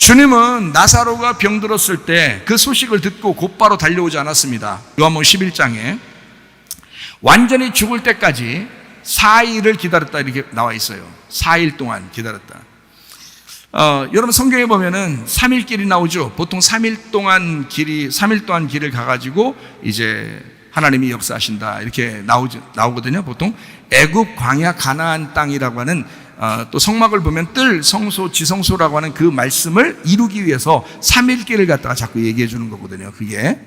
주님은 나사로가 병들었을 때 그 소식을 듣고 곧바로 달려오지 않았습니다. 요한복음 11장에 완전히 죽을 때까지 4일을 기다렸다 이렇게 나와 있어요. 4일 동안 기다렸다. 여러분 성경에 보면은 3일 길이 나오죠. 보통 3일 동안 길을 가가지고 이제 하나님이 역사하신다 이렇게 나오거든요. 보통 애굽 광야 가나안 땅이라고 하는 또 성막을 보면 뜰 성소 지성소라고 하는 그 말씀을 이루기 위해서 3일 길을 갖다가 자꾸 얘기해 주는 거거든요. 그게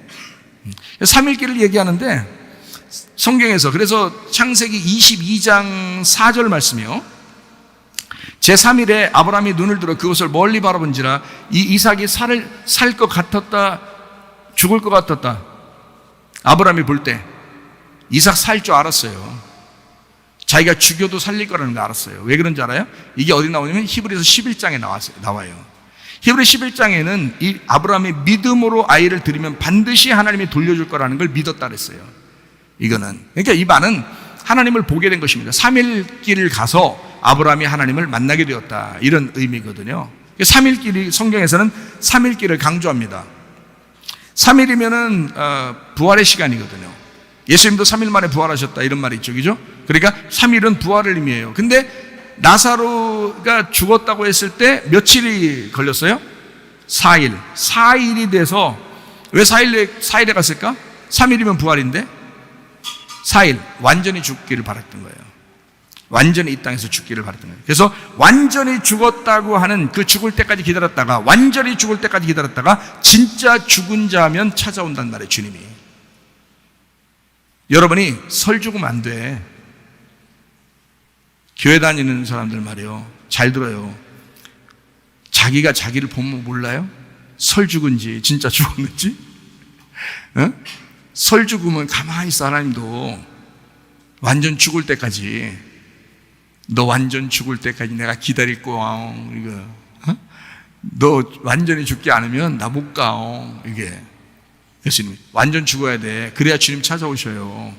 3일 길을 얘기하는데 성경에서 그래서 창세기 22장 4절 말씀이요. 제3일에 아브라함이 눈을 들어 그것을 멀리 바라본지라 이 이삭이 살 것 같았다 죽을 것 같았다. 아브라함이 볼 때 이삭 살 줄 알았어요. 자기가 죽여도 살릴 거라는 거 알았어요. 왜 그런지 알아요? 이게 어디 나오냐면 히브리서 11장에 나와요. 히브리 11장에는 이 아브라함이 믿음으로 아이를 들이면 반드시 하나님이 돌려줄 거라는 걸 믿었다 그랬어요. 이거는 그러니까 이 말은 하나님을 보게 된 것입니다. 3일 길을 가서 아브라함이 하나님을 만나게 되었다 이런 의미거든요. 3일 길이 성경에서는 3일 길을 강조합니다. 3일이면은 부활의 시간이거든요. 예수님도 3일 만에 부활하셨다 이런 말이 있죠, 그죠? 그러니까 3일은 부활을 의미해요. 근데 나사로가 죽었다고 했을 때 며칠이 걸렸어요? 4일. 4일이 돼서 왜 4일에 갔을까? 3일이면 부활인데 4일 완전히 죽기를 바랐던 거예요. 완전히 이 땅에서 죽기를 바랐던 거예요. 그래서 완전히 죽었다고 하는 그 죽을 때까지 기다렸다가 완전히 죽을 때까지 기다렸다가 진짜 죽은 자면 찾아온단 말이에요, 주님이. 여러분이 설 죽으면 안 돼. 교회 다니는 사람들 말이요, 잘 들어요. 자기가 자기를 보면 몰라요? 설 죽은지 진짜 죽었는지? 설 죽으면 가만히 있어. 하나님도 완전 죽을 때까지, 너 완전 죽을 때까지 내가 기다릴 거야. 이거 너 완전히 죽지 않으면 나 못 가. 이게 예수님 완전 죽어야 돼. 그래야 주님 찾아오셔요.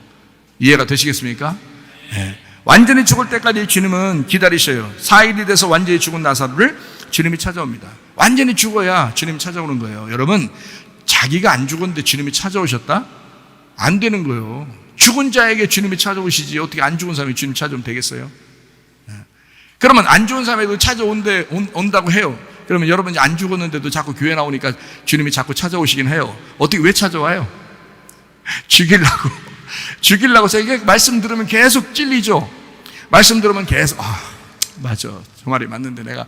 이해가 되시겠습니까? 네. 완전히 죽을 때까지 주님은 기다리셔요. 4일이 돼서 완전히 죽은 나사로를 주님이 찾아옵니다. 완전히 죽어야 주님이 찾아오는 거예요. 여러분, 자기가 안 죽었는데 주님이 찾아오셨다? 안 되는 거예요. 죽은 자에게 주님이 찾아오시지 어떻게 안 죽은 사람이 주님 찾아오면 되겠어요? 네. 그러면 안 죽은 사람에도 찾아온다고 해요. 그러면 여러분이 안 죽었는데도 자꾸 교회 나오니까 주님이 자꾸 찾아오시긴 해요. 어떻게 왜 찾아와요? 죽이려고. 제가 말씀 들으면 계속 찔리죠. 말씀 들으면 계속 맞아, 저 말이 맞는데 내가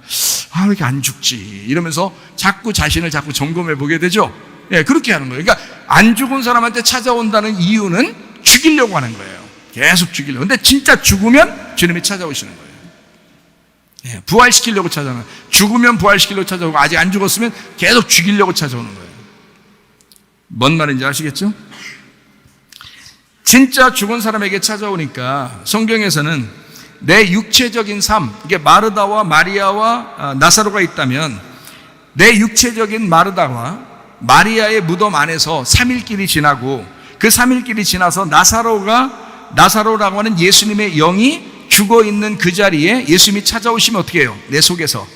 왜 이렇게 안 죽지 이러면서 자꾸 자신을 자꾸 점검해 보게 되죠. 예, 그렇게 하는 거예요. 그러니까 안 죽은 사람한테 찾아온다는 이유는 죽이려고 하는 거예요. 계속 죽이려고. 근데 진짜 죽으면 주님이 찾아오시는 거예요. 예, 부활시키려고 찾아오는 거예요. 죽으면 부활시키려고 찾아오고 아직 안 죽었으면 계속 죽이려고 찾아오는 거예요. 뭔 말인지 아시겠죠? 진짜 죽은 사람에게 찾아오니까 성경에서는 내 육체적인 삶, 이게 마르다와 마리아와 나사로가 있다면 내 육체적인 마르다와 마리아의 무덤 안에서 3일길이 지나고 그 3일길이 지나서 나사로라고 하는 예수님의 영이 죽어있는 그 자리에 예수님이 찾아오시면 어떻게 해요? 내 속에서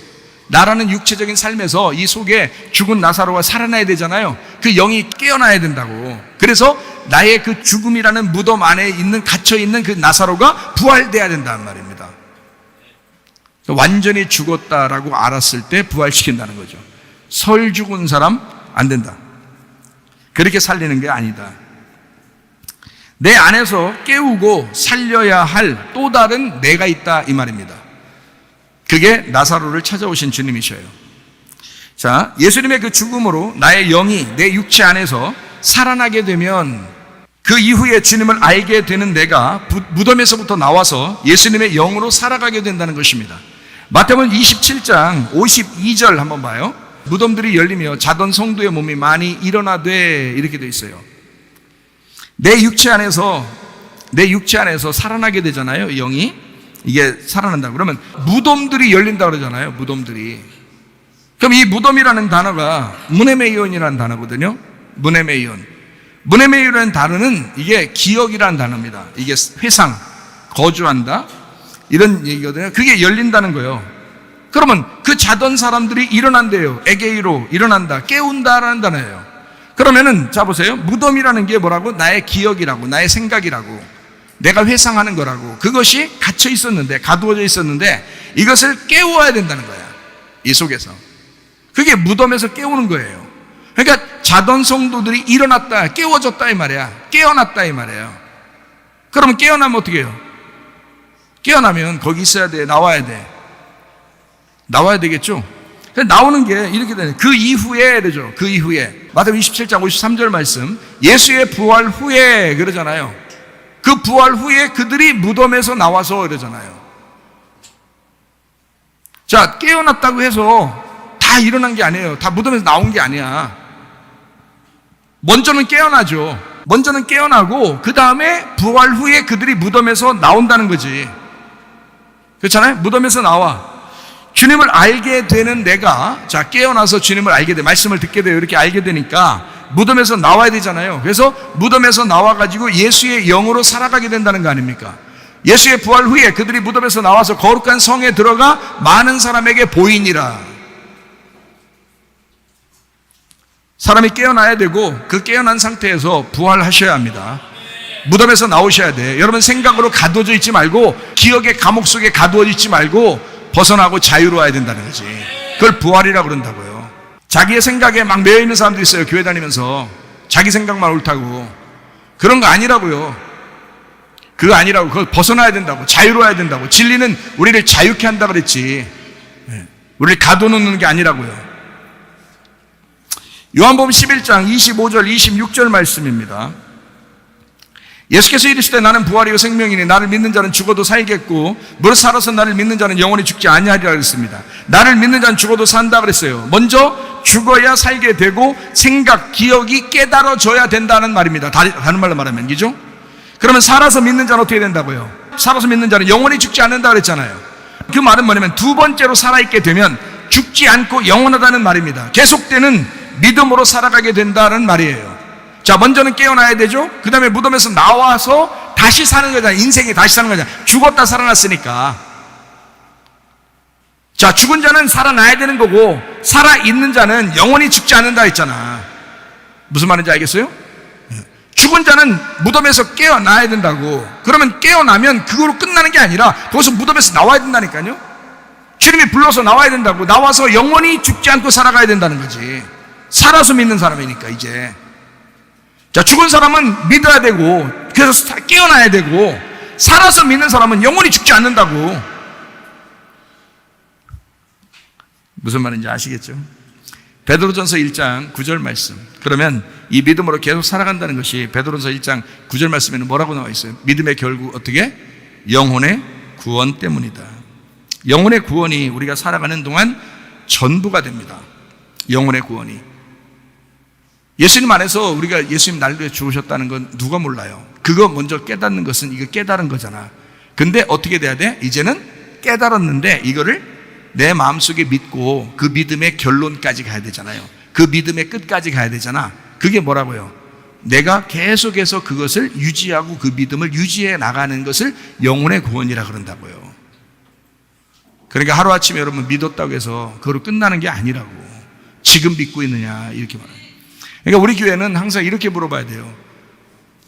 나라는 육체적인 삶에서 이 속에 죽은 나사로가 살아나야 되잖아요. 그 영이 깨어나야 된다고. 그래서 나의 그 죽음이라는 무덤 안에 갇혀있는 그 나사로가 부활돼야 된다는 말입니다. 완전히 죽었다라고 알았을 때 부활시킨다는 거죠. 설 죽은 사람 안 된다. 그렇게 살리는 게 아니다. 내 안에서 깨우고 살려야 할 또 다른 내가 있다 이 말입니다. 그게 나사로를 찾아오신 주님이셔요. 자, 예수님의 그 죽음으로 나의 영이 내 육체 안에서 살아나게 되면 그 이후에 주님을 알게 되는 내가 무덤에서부터 나와서 예수님의 영으로 살아가게 된다는 것입니다. 마태복음 27장 52절 한번 봐요. 무덤들이 열리며 자던 성도의 몸이 많이 일어나되 이렇게 되어 있어요. 내 육체 안에서 살아나게 되잖아요. 영이 이게 살아난다. 그러면 무덤들이 열린다 그러잖아요. 무덤들이. 그럼 이 무덤이라는 단어가 무네메이온이라는 단어거든요. 무네메이온이라는 단어는 이게 기억이라는 단어입니다. 이게 회상, 거주한다 이런 얘기거든요. 그게 열린다는 거예요. 그러면 그 자던 사람들이 일어난대요. 에게이로 일어난다, 깨운다라는 단어예요. 그러면은 자 보세요. 무덤이라는 게 뭐라고? 나의 기억이라고, 나의 생각이라고, 내가 회상하는 거라고. 그것이 갇혀 있었는데, 가두어져 있었는데 이것을 깨워야 된다는 거야. 이 속에서. 그게 무덤에서 깨우는 거예요. 그러니까 자던 성도들이 일어났다, 깨워졌다 이 말이야. 깨어났다 이 말이에요. 그러면 깨어나면 어떻게 해요? 깨어나면 거기 있어야 돼, 나와야 돼. 나와야 되겠죠? 나오는 게 이렇게 되네. 그 이후에 되죠. 그 이후에. 마태복음 27장 53절 말씀. 예수의 부활 후에 그러잖아요. 그 부활 후에 그들이 무덤에서 나와서 이러잖아요. 자, 깨어났다고 해서 다 일어난 게 아니에요. 다 무덤에서 나온 게 아니야. 먼저는 깨어나죠. 먼저는 깨어나고 그 다음에 부활 후에 그들이 무덤에서 나온다는 거지. 그렇잖아요? 무덤에서 나와. 주님을 알게 되는 내가, 자, 깨어나서 주님을 알게 돼, 말씀을 듣게 돼요. 이렇게 알게 되니까 무덤에서 나와야 되잖아요. 그래서 무덤에서 나와가지고 예수의 영으로 살아가게 된다는 거 아닙니까? 예수의 부활 후에 그들이 무덤에서 나와서 거룩한 성에 들어가 많은 사람에게 보이니라. 사람이 깨어나야 되고 그 깨어난 상태에서 부활하셔야 합니다. 무덤에서 나오셔야 돼. 여러분 생각으로 가두어져 있지 말고, 기억의 감옥 속에 가두어져 있지 말고 벗어나고 자유로워야 된다는 거지. 그걸 부활이라고 그런다고요. 자기의 생각에 막 매여 있는 사람도 있어요. 교회 다니면서 자기 생각만 옳다고. 그런 거 아니라고요. 그거 아니라고. 그걸 벗어나야 된다고. 자유로워야 된다고. 진리는 우리를 자유케 한다 그랬지, 우리를 가둬놓는 게 아니라고요. 요한복음 11장 25절 26절 말씀입니다. 예수께서 이르시되 나는 부활이요 생명이니 나를 믿는 자는 죽어도 살겠고 무릇 살아서 나를 믿는 자는 영원히 죽지 아니하리라 그랬습니다. 나를 믿는 자는 죽어도 산다 그랬어요. 먼저 죽어야 살게 되고 생각, 기억이 깨달아져야 된다는 말입니다. 다른 말로 말하면 이죠? 그러면 살아서 믿는 자는 어떻게 된다고요? 살아서 믿는 자는 영원히 죽지 않는다 그랬잖아요. 그 말은 뭐냐면 두 번째로 살아있게 되면 죽지 않고 영원하다는 말입니다. 계속되는 믿음으로 살아가게 된다는 말이에요. 자, 먼저는 깨어나야 되죠. 그 다음에 무덤에서 나와서 다시 사는 거잖아요. 인생이 다시 사는 거잖아요. 죽었다 살아났으니까. 자, 죽은 자는 살아나야 되는 거고 살아있는 자는 영원히 죽지 않는다 했잖아. 무슨 말인지 알겠어요? 죽은 자는 무덤에서 깨어나야 된다고. 그러면 깨어나면 그거로 끝나는 게 아니라 거기서 무덤에서 나와야 된다니까요. 주님이 불러서 나와야 된다고. 나와서 영원히 죽지 않고 살아가야 된다는 거지. 살아서 믿는 사람이니까 이제. 자, 죽은 사람은 믿어야 되고 그래서 깨어나야 되고, 살아서 믿는 사람은 영원히 죽지 않는다고. 무슨 말인지 아시겠죠? 베드로전서 1장 9절 말씀. 그러면 이 믿음으로 계속 살아간다는 것이 베드로전서 1장 9절 말씀에는 뭐라고 나와 있어요? 믿음의 결국 어떻게? 영혼의 구원 때문이다. 영혼의 구원이 우리가 살아가는 동안 전부가 됩니다. 영혼의 구원이. 예수님 안에서 우리가 예수님 날 위해 죽으셨다는 건 누가 몰라요? 그거 먼저 깨닫는 것은 이거 깨달은 거잖아. 근데 어떻게 돼야 돼? 이제는 깨달았는데 이거를 내 마음속에 믿고 그 믿음의 결론까지 가야 되잖아요. 그 믿음의 끝까지 가야 되잖아. 그게 뭐라고요? 내가 계속해서 그것을 유지하고 그 믿음을 유지해 나가는 것을 영혼의 구원이라 그런다고요. 그러니까 하루아침에 여러분 믿었다고 해서 그거로 끝나는 게 아니라고. 지금 믿고 있느냐 이렇게 말해요. 그러니까 우리 교회는 항상 이렇게 물어봐야 돼요.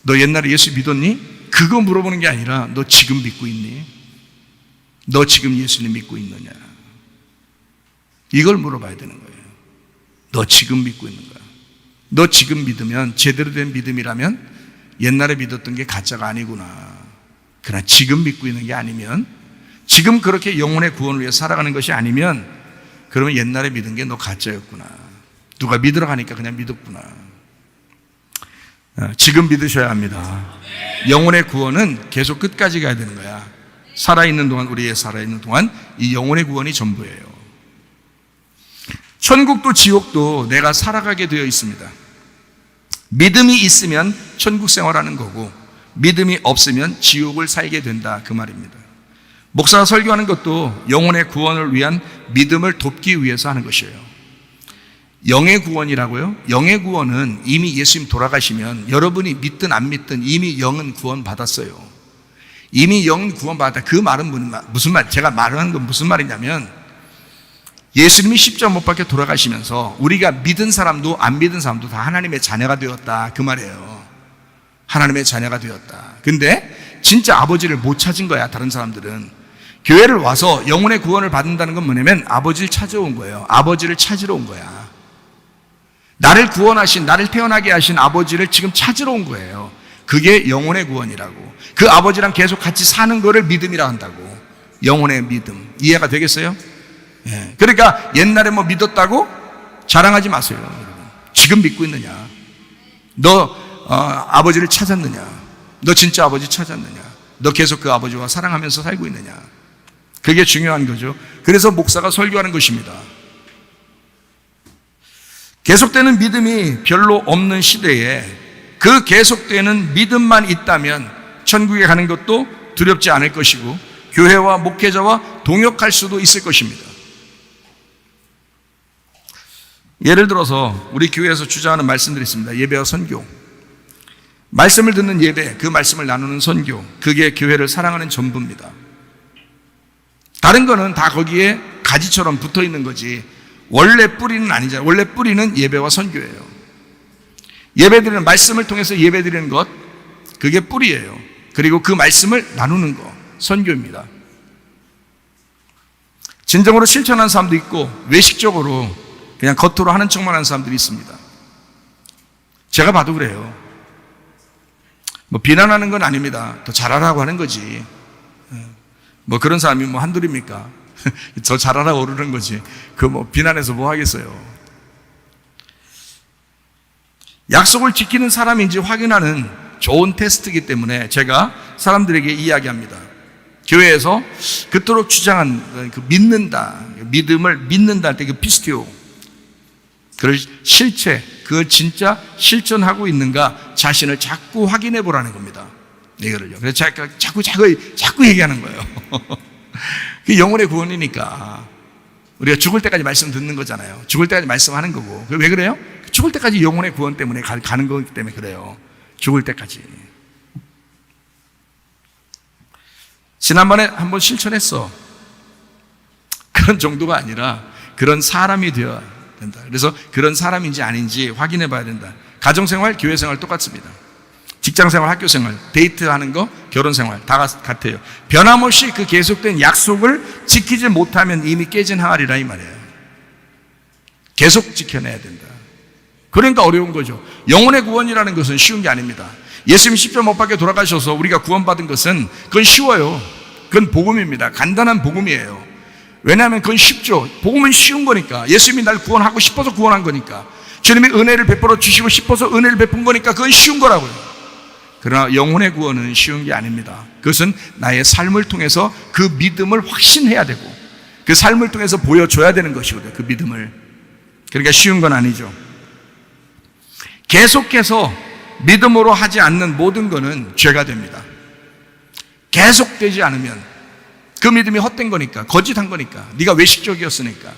너 옛날에 예수 믿었니? 그거 물어보는 게 아니라 너 지금 믿고 있니? 너 지금 예수님 믿고 있느냐? 이걸 물어봐야 되는 거예요. 너 지금 믿고 있는 거야. 너 지금 믿으면, 제대로 된 믿음이라면 옛날에 믿었던 게 가짜가 아니구나. 그러나 지금 믿고 있는 게 아니면, 지금 그렇게 영혼의 구원을 위해 살아가는 것이 아니면, 그러면 옛날에 믿은 게 너 가짜였구나. 누가 믿으러 가니까 그냥 믿었구나. 지금 믿으셔야 합니다. 영혼의 구원은 계속 끝까지 가야 되는 거야. 살아있는 동안, 우리의 살아있는 동안 이 영혼의 구원이 전부예요. 천국도 지옥도 내가 살아가게 되어 있습니다. 믿음이 있으면 천국 생활하는 거고 믿음이 없으면 지옥을 살게 된다, 그 말입니다. 목사가 설교하는 것도 영혼의 구원을 위한 믿음을 돕기 위해서 하는 것이에요. 영의 구원이라고요? 영의 구원은 이미 예수님 돌아가시면 여러분이 믿든 안 믿든 이미 영은 구원 받았어요. 이미 영은 구원 받았다. 그 말은 무슨 말? 제가 말하는 건 무슨 말이냐면 예수님이 십자가 못 박혀 돌아가시면서 우리가 믿은 사람도 안 믿은 사람도 다 하나님의 자녀가 되었다, 그 말이에요. 하나님의 자녀가 되었다. 근데 진짜 아버지를 못 찾은 거야. 다른 사람들은 교회를 와서 영혼의 구원을 받는다는 건 뭐냐면 아버지를 찾아온 거예요. 아버지를 찾으러 온 거야. 나를 구원하신, 나를 태어나게 하신 아버지를 지금 찾으러 온 거예요. 그게 영혼의 구원이라고. 그 아버지랑 계속 같이 사는 거를 믿음이라 한다고. 영혼의 믿음. 이해가 되겠어요? 예. 그러니까 옛날에 뭐 믿었다고 자랑하지 마세요. 지금 믿고 있느냐? 너 아버지를 찾았느냐? 너 진짜 아버지 찾았느냐? 너 계속 그 아버지와 사랑하면서 살고 있느냐? 그게 중요한 거죠. 그래서 목사가 설교하는 것입니다. 계속되는 믿음이 별로 없는 시대에 그 계속되는 믿음만 있다면 천국에 가는 것도 두렵지 않을 것이고 교회와 목회자와 동역할 수도 있을 것입니다. 예를 들어서 우리 교회에서 주장하는 말씀들이 있습니다. 예배와 선교. 말씀을 듣는 예배, 그 말씀을 나누는 선교, 그게 교회를 사랑하는 전부입니다. 다른 거는 다 거기에 가지처럼 붙어 있는 거지 원래 뿌리는 아니잖아요. 원래 뿌리는 예배와 선교예요. 예배드리는, 말씀을 통해서 예배드리는 것, 그게 뿌리예요. 그리고 그 말씀을 나누는 것, 선교입니다. 진정으로 실천하는 사람도 있고 외식적으로 그냥 겉으로 하는 척만 하는 사람들이 있습니다. 제가 봐도 그래요. 뭐 비난하는 건 아닙니다. 더 잘하라고 하는 거지. 뭐 그런 사람이 뭐 한둘입니까? 더 잘하라고 오르는 거지. 그 뭐 비난해서 뭐 하겠어요. 약속을 지키는 사람인지 확인하는 좋은 테스트이기 때문에 제가 사람들에게 이야기합니다. 교회에서 그토록 주장한 그 믿는다, 믿음을 믿는다 할 때 그 피스티오, 그걸 실체, 그걸 진짜 실천하고 있는가 자신을 자꾸 확인해 보라는 겁니다. 이거를요. 그래서 자꾸 얘기하는 거예요. 그게 영혼의 구원이니까. 우리가 죽을 때까지 말씀 듣는 거잖아요. 죽을 때까지 말씀하는 거고. 왜 그래요? 죽을 때까지 영혼의 구원 때문에 가는 거기 때문에 그래요. 죽을 때까지. 지난번에 한번 실천했어. 그런 정도가 아니라 그런 사람이 되어야 된다. 그래서 그런 사람인지 아닌지 확인해 봐야 된다. 가정생활, 교회생활 똑같습니다. 직장생활, 학교생활, 데이트하는 거, 결혼생활 다 같아요. 변함없이 그 계속된 약속을 지키지 못하면 이미 깨진 항아리라 이 말이에요. 계속 지켜내야 된다. 그러니까 어려운 거죠. 영혼의 구원이라는 것은 쉬운 게 아닙니다. 예수님 십자가 못 박혀 돌아가셔서 우리가 구원받은 것은 그건 쉬워요. 그건 복음입니다. 간단한 복음이에요. 왜냐하면 그건 쉽죠. 복음은 쉬운 거니까. 예수님이 날 구원하고 싶어서 구원한 거니까. 주님이 은혜를 베풀어 주시고 싶어서 은혜를 베푼 거니까 그건 쉬운 거라고요. 그러나 영혼의 구원은 쉬운 게 아닙니다. 그것은 나의 삶을 통해서 그 믿음을 확신해야 되고 그 삶을 통해서 보여줘야 되는 것이거든요. 그 믿음을. 그러니까 쉬운 건 아니죠. 계속해서 믿음으로 하지 않는 모든 것은 죄가 됩니다. 계속되지 않으면 그 믿음이 헛된 거니까, 거짓한 거니까, 네가 외식적이었으니까.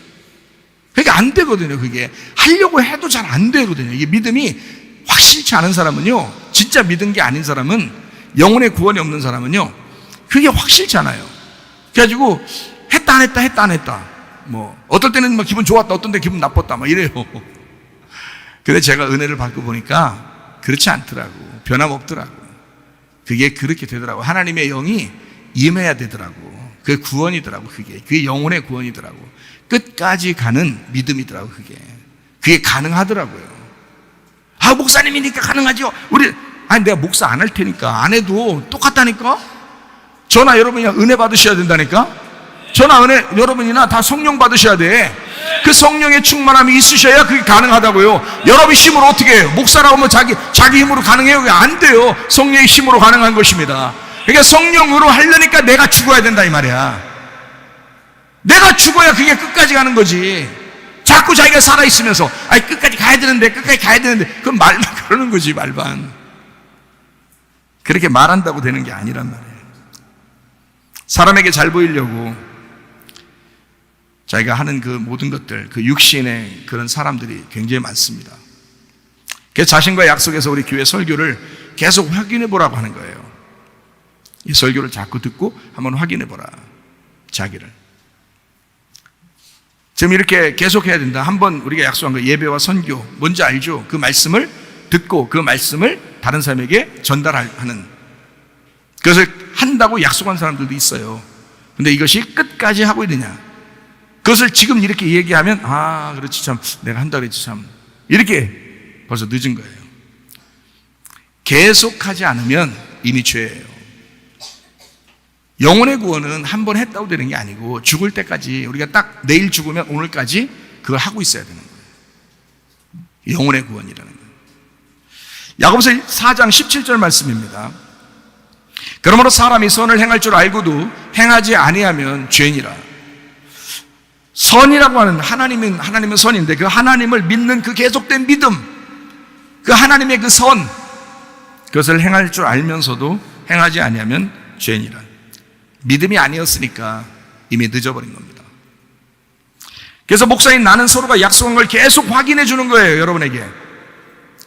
그러니까 안 되거든요. 그게 하려고 해도 잘 안 되거든요. 이게 믿음이 확실치 않은 사람은요, 진짜 믿은 게 아닌 사람은, 영혼의 구원이 없는 사람은요, 그게 확실치 않아요. 그래가지고 했다 안 했다. 뭐 어떨 때는 뭐 기분 좋았다, 어떤 때 기분 나빴다, 막 이래요. 근데 제가 은혜를 받고 보니까 그렇지 않더라고. 변함없더라고. 그게 그렇게 되더라고. 하나님의 영이 임해야 되더라고. 그게 구원이더라고. 그게 영혼의 구원이더라고. 끝까지 가는 믿음이더라고. 그게 가능하더라고요. 아, 목사님이니까 가능하죠. 아니 내가 목사 안 할 테니까, 안 해도 똑같다니까. 저나 여러분이 은혜 받으셔야 된다니까. 저나 은혜 여러분이나 다 성령 받으셔야 돼. 그 성령의 충만함이 있으셔야 그게 가능하다고요. 여러분 힘으로 어떻게 해요? 목사라고 하면 자기 힘으로 가능해요? 그게 안 돼요. 성령의 힘으로 가능한 것입니다. 그러니까 성령으로 하려니까 내가 죽어야 된다 이 말이야. 내가 죽어야 그게 끝까지 가는 거지. 자꾸 자기가 살아있으면서 끝까지 가야 되는데 그건 말만 그러는 거지. 말만. 그렇게 말한다고 되는 게 아니란 말이에요. 사람에게 잘 보이려고 자기가 하는 그 모든 것들, 그 육신의 그런 사람들이 굉장히 많습니다. 그래서 자신과의 약속에서 우리 교회 설교를 계속 확인해 보라고 하는 거예요. 이 설교를 자꾸 듣고 한번 확인해 보라. 자기를. 지금 이렇게 계속해야 된다. 한번 우리가 약속한 거, 예배와 선교, 뭔지 알죠? 그 말씀을 듣고 그 말씀을 다른 사람에게 전달하는, 그것을 한다고 약속한 사람들도 있어요. 근데 이것이 끝까지 하고 있느냐, 그것을 지금 이렇게 얘기하면 그렇지, 참 내가 한다 그랬지, 참 이렇게 벌써 늦은 거예요. 계속하지 않으면 이미 죄예요. 영혼의 구원은 한 번 했다고 되는 게 아니고 죽을 때까지, 우리가 딱 내일 죽으면 오늘까지 그걸 하고 있어야 되는 거예요. 영혼의 구원이라는 거예요. 야고보서 4장 17절 말씀입니다. 그러므로 사람이 선을 행할 줄 알고도 행하지 아니하면 죄니라. 선이라고 하는, 하나님은 선인데 그 하나님을 믿는 그 계속된 믿음, 그 하나님의 그 선, 그것을 행할 줄 알면서도 행하지 아니하면 죄니라. 믿음이 아니었으니까 이미 늦어버린 겁니다. 그래서 목사인 나는 서로가 약속한 걸 계속 확인해 주는 거예요. 여러분에게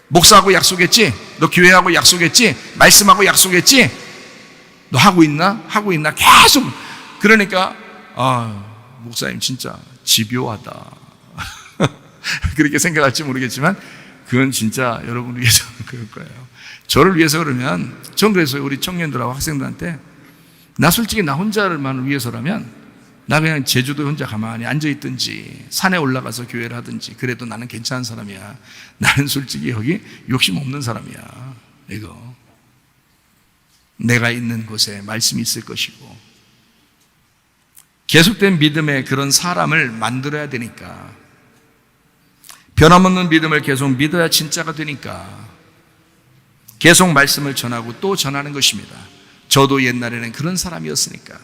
목사하고 약속했지? 너 교회하고 약속했지? 말씀하고 약속했지? 너 하고 있나? 하고 있나? 계속. 그러니까 목사님 진짜 집요하다 그렇게 생각할지 모르겠지만 그건 진짜 여러분을 위해서는 그럴 거예요. 저를 위해서 그러면, 전 그래서 우리 청년들하고 학생들한테, 나 솔직히 나 혼자만 위해서라면 나 그냥 제주도 혼자 가만히 앉아있든지 산에 올라가서 교회를 하든지 그래도 나는 괜찮은 사람이야. 나는 솔직히 여기 욕심 없는 사람이야. 이거 내가 있는 곳에 말씀이 있을 것이고, 계속된 믿음의 그런 사람을 만들어야 되니까, 변함없는 믿음을 계속 믿어야 진짜가 되니까 계속 말씀을 전하고 또 전하는 것입니다. 저도 옛날에는 그런 사람이었으니까.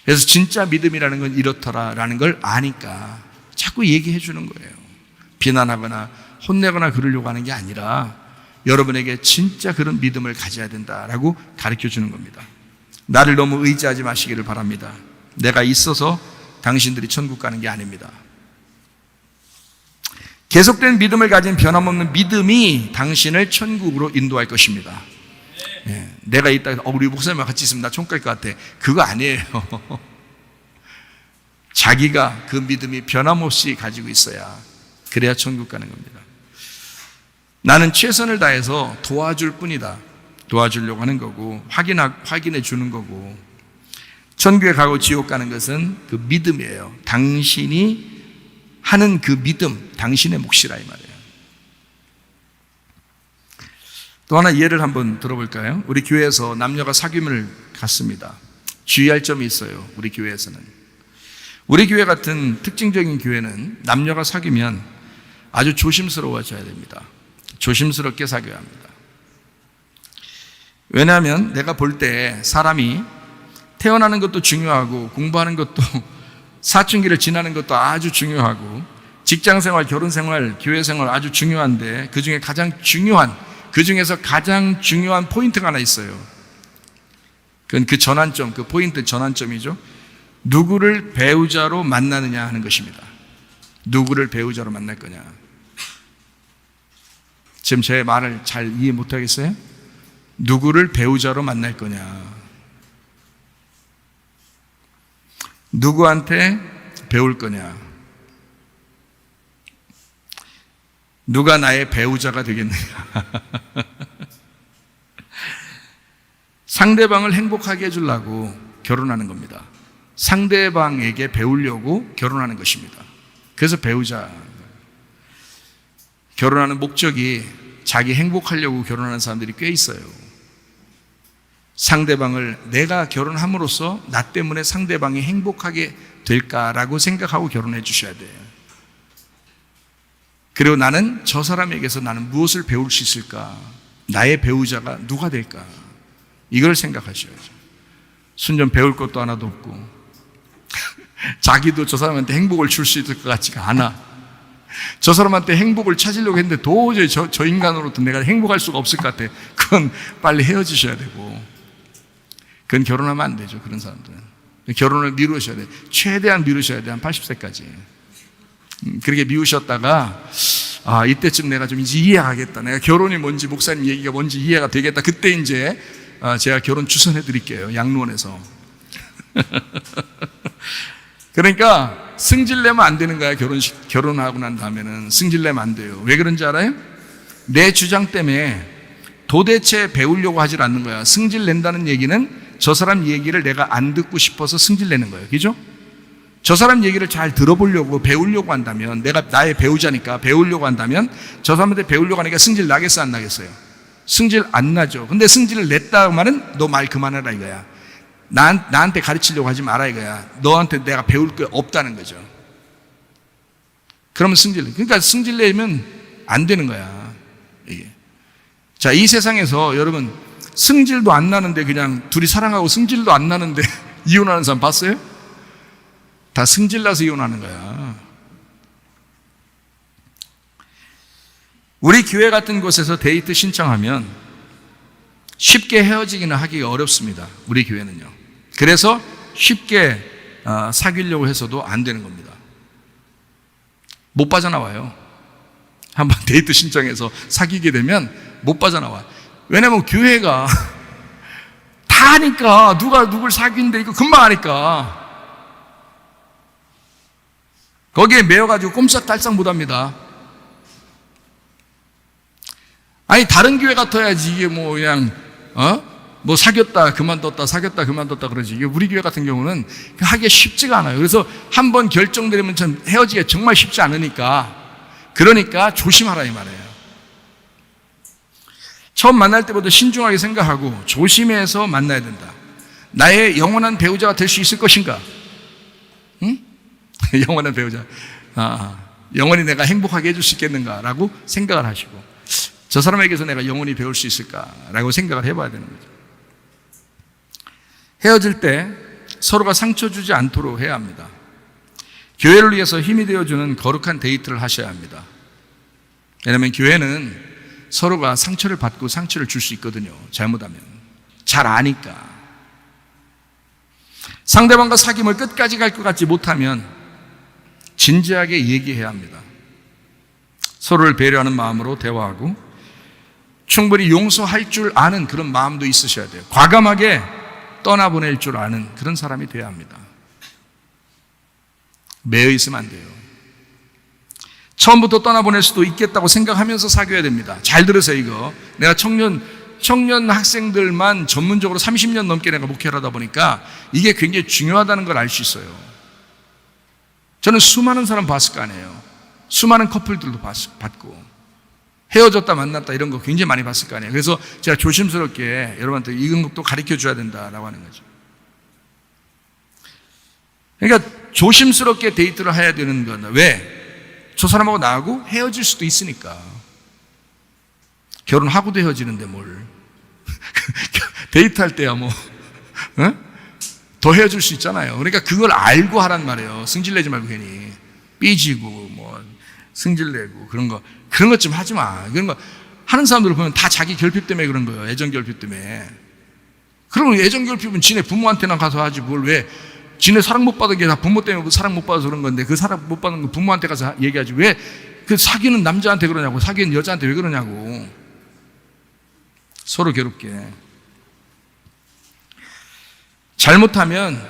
그래서 진짜 믿음이라는 건 이렇더라라는 걸 아니까 자꾸 얘기해 주는 거예요. 비난하거나 혼내거나 그러려고 하는 게 아니라 여러분에게 진짜 그런 믿음을 가져야 된다라고 가르쳐 주는 겁니다. 나를 너무 의지하지 마시기를 바랍니다. 내가 있어서 당신들이 천국 가는 게 아닙니다. 계속된 믿음을 가진 변함없는 믿음이 당신을 천국으로 인도할 것입니다. 내가 있다 해서 우리 목사님과 같이 있으면 나 천국 갈 것 같아, 그거 아니에요. 자기가 그 믿음이 변함없이 가지고 있어야, 그래야 천국 가는 겁니다. 나는 최선을 다해서 도와줄 뿐이다, 도와주려고 하는 거고 확인해 주는 거고, 천국에 가고 지옥 가는 것은 그 믿음이에요. 당신이 하는 그 믿음, 당신의 몫이라 이 말이에요. 또 하나 예를 한번 들어볼까요? 우리 교회에서 남녀가 사귐을 갖습니다. 주의할 점이 있어요. 우리 교회에서는, 우리 교회 같은 특징적인 교회는 남녀가 사귀면 아주 조심스러워져야 됩니다. 조심스럽게 사귀어야 합니다. 왜냐하면 내가 볼 때 사람이 태어나는 것도 중요하고 공부하는 것도 사춘기를 지나는 것도 아주 중요하고 직장생활, 결혼생활, 교회생활 아주 중요한데 그 중에서 가장 중요한 포인트가 하나 있어요. 그건 그 전환점, 그 포인트 전환점이죠. 누구를 배우자로 만나느냐 하는 것입니다. 누구를 배우자로 만날 거냐. 지금 제 말을 잘 이해 못하겠어요? 누구를 배우자로 만날 거냐. 누구한테 배울 거냐. 누가 나의 배우자가 되겠느냐. 상대방을 행복하게 해주려고 결혼하는 겁니다. 상대방에게 배우려고 결혼하는 것입니다. 그래서 배우자. 결혼하는 목적이 자기 행복하려고 결혼하는 사람들이 꽤 있어요. 상대방을 내가 결혼함으로써 나 때문에 상대방이 행복하게 될까라고 생각하고 결혼해 주셔야 돼요. 그리고 나는 저 사람에게서 나는 무엇을 배울 수 있을까? 나의 배우자가 누가 될까? 이걸 생각하셔야죠. 순전 배울 것도 하나도 없고 자기도 저 사람한테 행복을 줄 수 있을 것 같지가 않아. 저 사람한테 행복을 찾으려고 했는데 도저히 저 인간으로부터 내가 행복할 수가 없을 것 같아. 그건 빨리 헤어지셔야 되고, 그건 결혼하면 안 되죠. 그런 사람들은 결혼을 미루셔야 돼. 최대한 미루셔야 돼. 한 80세까지 그렇게 미루셨다가 이때쯤 내가 좀 이제 이해하겠다, 내가 결혼이 뭔지 목사님 얘기가 뭔지 이해가 되겠다, 그때 이제 제가 결혼 추천해 드릴게요. 양로원에서. 그러니까 승질내면 안 되는 거야. 결혼하고 난 다음에는 승질내면 안 돼요. 왜 그런지 알아요? 내 주장 때문에 도대체 배우려고 하질 않는 거야. 승질낸다는 얘기는 저 사람 얘기를 내가 안 듣고 싶어서 승질내는 거예요. 그죠? 저 사람 얘기를 잘 들어보려고 배우려고 한다면, 내가 나의 배우자니까 배우려고 한다면 저 사람한테 배우려고 하니까 승질 나겠어 안 나겠어요? 승질 안 나죠. 근데 승질을 냈다 말은 너 말 그만해라 이거야. 나한테 가르치려고 하지 마라 이거야. 너한테 내가 배울 게 없다는 거죠. 그러면 그러니까 승질 내면 안 되는 거야 이게. 자, 이 세상에서 여러분 승질도 안 나는데, 그냥 둘이 사랑하고 승질도 안 나는데 이혼하는 사람 봤어요? 다 승질 나서 이혼하는 거야. 우리 교회 같은 곳에서 데이트 신청하면 쉽게 헤어지기는 하기가 어렵습니다. 우리 교회는요. 그래서 쉽게 사귀려고 해서도 안 되는 겁니다. 못 빠져나와요. 한번 데이트 신청해서 사귀게 되면 못 빠져나와요. 왜냐면 교회가 다 하니까, 누가 누굴 사귀는데 이거 금방 하니까 거기에 매여가지고 꼼짝달싹 못합니다. 아니 다른 교회 같아야지 이게 뭐 그냥 뭐 사귀었다 그만뒀다 사귀었다 그만뒀다 그러지. 이게 우리 교회 같은 경우는 하기가 쉽지가 않아요. 그래서 한번 결정되면 참 헤어지기가 정말 쉽지 않으니까, 그러니까 조심하라 이 말이에요. 처음 만날 때보다 신중하게 생각하고 조심해서 만나야 된다. 나의 영원한 배우자가 될 수 있을 것인가? 응? 영원한 배우자. 영원히 내가 행복하게 해줄 수 있겠는가라고 생각을 하시고, 저 사람에게서 내가 영원히 배울 수 있을까라고 생각을 해봐야 되는 거죠. 헤어질 때 서로가 상처 주지 않도록 해야 합니다. 교회를 위해서 힘이 되어주는 거룩한 데이트를 하셔야 합니다. 왜냐하면 교회는 서로가 상처를 받고 상처를 줄 수 있거든요. 잘못하면. 잘 아니까. 상대방과 사귐을 끝까지 갈 것 같지 못하면 진지하게 얘기해야 합니다. 서로를 배려하는 마음으로 대화하고 충분히 용서할 줄 아는 그런 마음도 있으셔야 돼요. 과감하게 떠나보낼 줄 아는 그런 사람이 되어야 합니다. 매여 있으면 안 돼요. 처음부터 떠나보낼 수도 있겠다고 생각하면서 사귀어야 됩니다. 잘 들으세요 이거. 내가 청년 학생들만 전문적으로 30년 넘게 내가 목회를 하다 보니까 이게 굉장히 중요하다는 걸 알 수 있어요. 저는 수많은 사람 봤을 거 아니에요. 수많은 커플들도 봤고 헤어졌다 만났다 이런 거 굉장히 많이 봤을 거 아니에요. 그래서 제가 조심스럽게 여러분한테 이런 것도 가르쳐 줘야 된다라고 하는 거죠. 그러니까 조심스럽게 데이트를 해야 되는 건 왜? 저 사람하고 나하고 헤어질 수도 있으니까. 결혼하고도 헤어지는데 뭘 데이트할 때야 뭐 더 헤어질 수 있잖아요. 그러니까 그걸 알고 하란 말이에요. 승질내지 말고 괜히 삐지고 뭐 승질내고 그런 것 좀 하지 마. 그런 거 하는 사람들 보면 다 자기 결핍 때문에 그런 거예요. 애정 결핍 때문에. 그러면 애정 결핍은 지네 부모한테나 가서 하지 뭘 왜 지네 사랑 못 받은 게 다 부모 때문에 사랑 못 받아서 그런 건데, 그 사랑 못 받은 거 부모한테 가서 얘기하지 왜 그 사귀는 남자한테 그러냐고, 사귀는 여자한테 왜 그러냐고. 서로 괴롭게. 잘못하면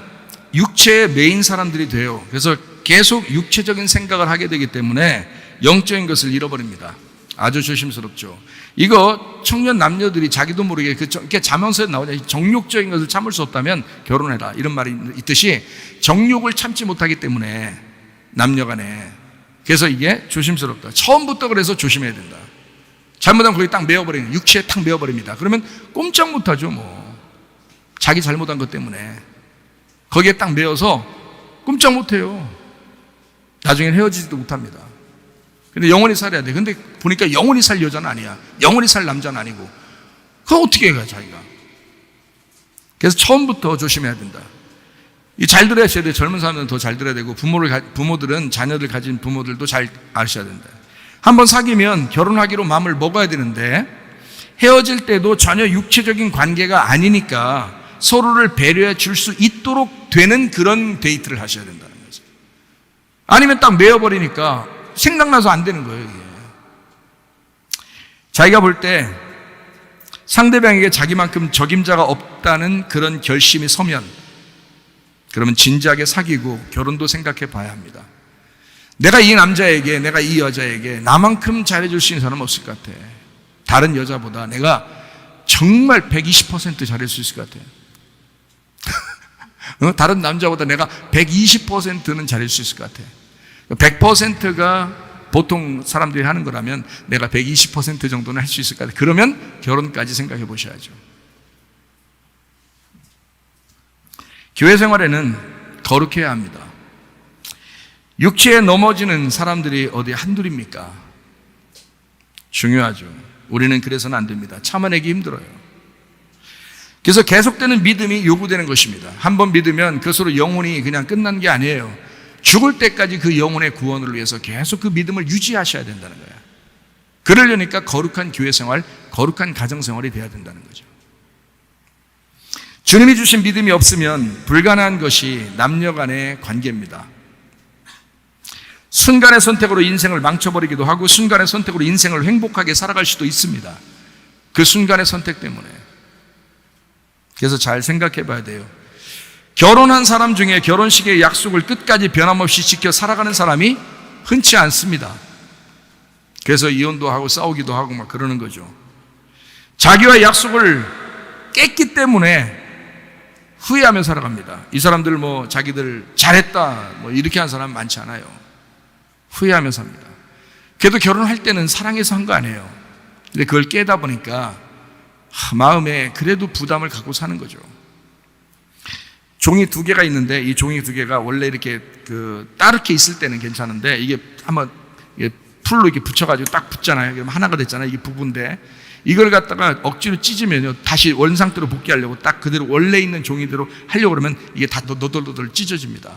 육체의 메인 사람들이 돼요. 그래서 계속 육체적인 생각을 하게 되기 때문에 영적인 것을 잃어버립니다. 아주 조심스럽죠. 이거 청년 남녀들이 자기도 모르게 이렇게 자명서에 나오냐, 정욕적인 것을 참을 수 없다면 결혼해라 이런 말이 있듯이 정욕을 참지 못하기 때문에 남녀간에, 그래서 이게 조심스럽다. 처음부터 그래서 조심해야 된다. 잘못하면 거기 딱 메어버리는, 육체에 딱 메어버립니다. 그러면 꼼짝 못하죠. 뭐 자기 잘못한 것 때문에 거기에 딱 메어서 꼼짝 못해요. 나중엔 헤어지지도 못합니다. 근데 영원히 살아야 돼. 근데 보니까 영원히 살 여자는 아니야. 영원히 살 남자는 아니고. 그거 어떻게 해, 자기가. 그래서 처음부터 조심해야 된다. 잘 들어야 돼요. 젊은 사람들은 더 잘 들어야 되고, 부모들은, 자녀들 가진 부모들도 잘 아셔야 된다. 한번 사귀면 결혼하기로 마음을 먹어야 되는데, 헤어질 때도 전혀 육체적인 관계가 아니니까 서로를 배려해 줄 수 있도록 되는 그런 데이트를 하셔야 된다는 거죠. 아니면 딱 메어버리니까 생각나서 안 되는 거예요, 이게. 자기가 볼 때 상대방에게 자기만큼 적임자가 없다는 그런 결심이 서면 그러면 진지하게 사귀고 결혼도 생각해 봐야 합니다. 내가 이 남자에게, 내가 이 여자에게 나만큼 잘해줄 수 있는 사람은 없을 것 같아. 다른 여자보다 내가 정말 120% 잘할 수 있을 것 같아. 다른 남자보다 내가 120%는 잘할 수 있을 것 같아. 100%가 보통 사람들이 하는 거라면 내가 120% 정도는 할 수 있을 것 같아. 그러면 결혼까지 생각해 보셔야죠. 교회 생활에는 거룩해야 합니다. 육체에 넘어지는 사람들이 어디 한둘입니까? 중요하죠. 우리는 그래서는 안 됩니다. 참아내기 힘들어요. 그래서 계속되는 믿음이 요구되는 것입니다. 한번 믿으면 그것으로 영혼이 그냥 끝난 게 아니에요. 죽을 때까지 그 영혼의 구원을 위해서 계속 그 믿음을 유지하셔야 된다는 거예요. 그러려니까 거룩한 교회 생활, 거룩한 가정 생활이 돼야 된다는 거죠. 주님이 주신 믿음이 없으면 불가능한 것이 남녀 간의 관계입니다. 순간의 선택으로 인생을 망쳐버리기도 하고 순간의 선택으로 인생을 행복하게 살아갈 수도 있습니다. 그 순간의 선택 때문에. 그래서 잘 생각해 봐야 돼요. 결혼한 사람 중에 결혼식의 약속을 끝까지 변함없이 지켜 살아가는 사람이 흔치 않습니다. 그래서 이혼도 하고 싸우기도 하고 막 그러는 거죠. 자기와 약속을 깼기 때문에 후회하며 살아갑니다. 이 사람들 뭐 자기들 잘했다 뭐 이렇게 한 사람 많지 않아요. 후회하며 삽니다. 그래도 결혼할 때는 사랑해서 한 거 아니에요. 근데 그걸 깨다 보니까 마음에 그래도 부담을 갖고 사는 거죠. 종이 2개가 있는데 이 종이 2개가 원래 이렇게 따르게 있을 때는 괜찮은데 이게 한번 풀로 이렇게 붙여가지고 딱 붙잖아요. 그럼 하나가 됐잖아요. 이게 부부인데 이걸 갖다가 억지로 찢으면요 다시 원상태로 복귀하려고 딱 그대로 원래 있는 종이대로 하려고 그러면 이게 다 너덜너덜 찢어집니다.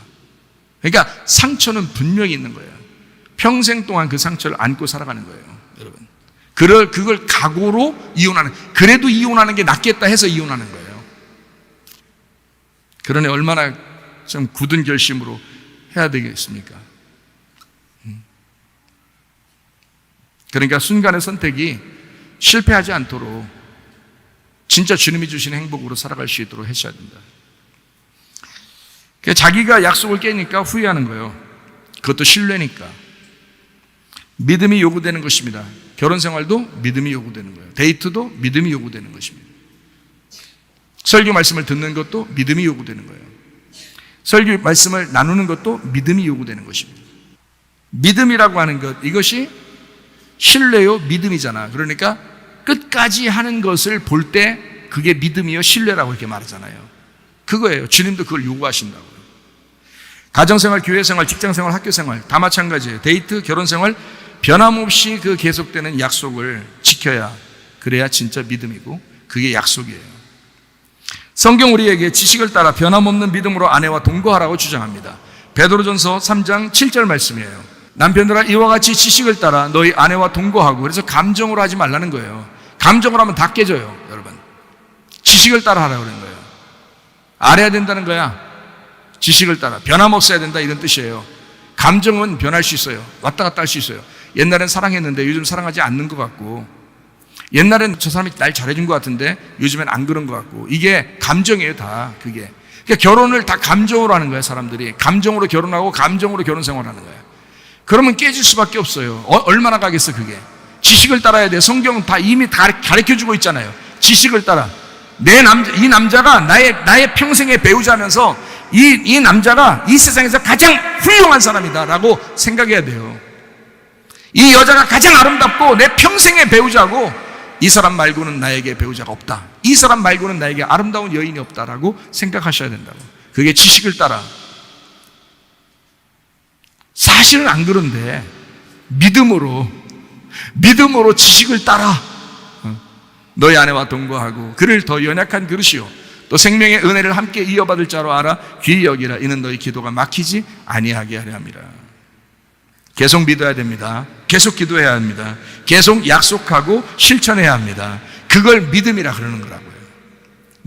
그러니까 상처는 분명히 있는 거예요. 평생 동안 그 상처를 안고 살아가는 거예요, 여러분. 그걸 각오로 이혼하는, 그래도 이혼하는 게 낫겠다 해서 이혼하는 거예요. 그러니 얼마나 좀 굳은 결심으로 해야 되겠습니까? 그러니까 순간의 선택이 실패하지 않도록 진짜 주님이 주신 행복으로 살아갈 수 있도록 하셔야 된다. 자기가 약속을 깨니까 후회하는 거예요. 그것도 신뢰니까. 믿음이 요구되는 것입니다. 결혼 생활도 믿음이 요구되는 거예요. 데이트도 믿음이 요구되는 것입니다. 설교 말씀을 듣는 것도 믿음이 요구되는 거예요. 설교 말씀을 나누는 것도 믿음이 요구되는 것입니다. 믿음이라고 하는 것, 이것이 신뢰요 믿음이잖아. 그러니까 끝까지 하는 것을 볼 때 그게 믿음이요 신뢰라고 이렇게 말하잖아요. 그거예요. 주님도 그걸 요구하신다고요. 가정생활, 교회생활, 직장생활, 학교생활 다 마찬가지예요. 데이트, 결혼생활 변함없이 그 계속되는 약속을 지켜야, 그래야 진짜 믿음이고 그게 약속이에요. 성경 우리에게 지식을 따라 변함없는 믿음으로 아내와 동거하라고 주장합니다. 베드로전서 3장 7절 말씀이에요. 남편들아 이와 같이 지식을 따라 너희 아내와 동거하고, 그래서 감정으로 하지 말라는 거예요. 감정으로 하면 다 깨져요, 여러분. 지식을 따라 하라고 그러는 거예요. 알아야 된다는 거야. 지식을 따라 변함없어야 된다 이런 뜻이에요. 감정은 변할 수 있어요. 왔다 갔다 할 수 있어요. 옛날엔 사랑했는데 요즘 사랑하지 않는 것 같고, 옛날엔 저 사람이 날 잘해준 것 같은데 요즘엔 안 그런 것 같고, 이게 감정이에요. 다 그게. 그러니까 결혼을 다 감정으로 하는 거예요. 사람들이 감정으로 결혼하고 감정으로 결혼 생활하는 거예요. 그러면 깨질 수밖에 없어요. 얼마나 가겠어 그게. 지식을 따라야 돼. 성경은 다 이미 다 가르쳐주고 있잖아요. 지식을 따라. 이 남자가 나의 평생의 배우자면서 이 남자가 이 세상에서 가장 훌륭한 사람이다 라고 생각해야 돼요. 이 여자가 가장 아름답고 내 평생의 배우자고, 이 사람 말고는 나에게 배우자가 없다, 이 사람 말고는 나에게 아름다운 여인이 없다라고 생각하셔야 된다고. 그게 지식을 따라. 사실은 안 그런데 믿음으로 지식을 따라 너희 아내와 동거하고 그를 더 연약한 그릇이요 또 생명의 은혜를 함께 이어받을 자로 알아 귀히 여기라. 이는 너희 기도가 막히지 아니하게 하려 함이라. 계속 믿어야 됩니다. 계속 기도해야 합니다. 계속 약속하고 실천해야 합니다. 그걸 믿음이라 그러는 거라고요.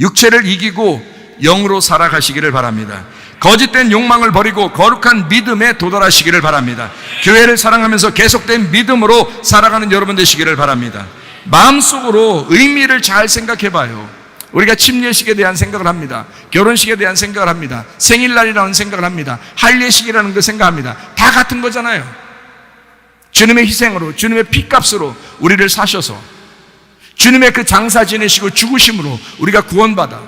육체를 이기고 영으로 살아가시기를 바랍니다. 거짓된 욕망을 버리고 거룩한 믿음에 도달하시기를 바랍니다. 교회를 사랑하면서 계속된 믿음으로 살아가는 여러분 되시기를 바랍니다. 마음속으로 의미를 잘 생각해 봐요. 우리가 침례식에 대한 생각을 합니다. 결혼식에 대한 생각을 합니다. 생일날이라는 생각을 합니다. 할례식이라는 걸 생각합니다. 다 같은 거잖아요. 주님의 희생으로, 주님의 피값으로 우리를 사셔서 주님의 그 장사 지내시고 죽으심으로 우리가 구원받아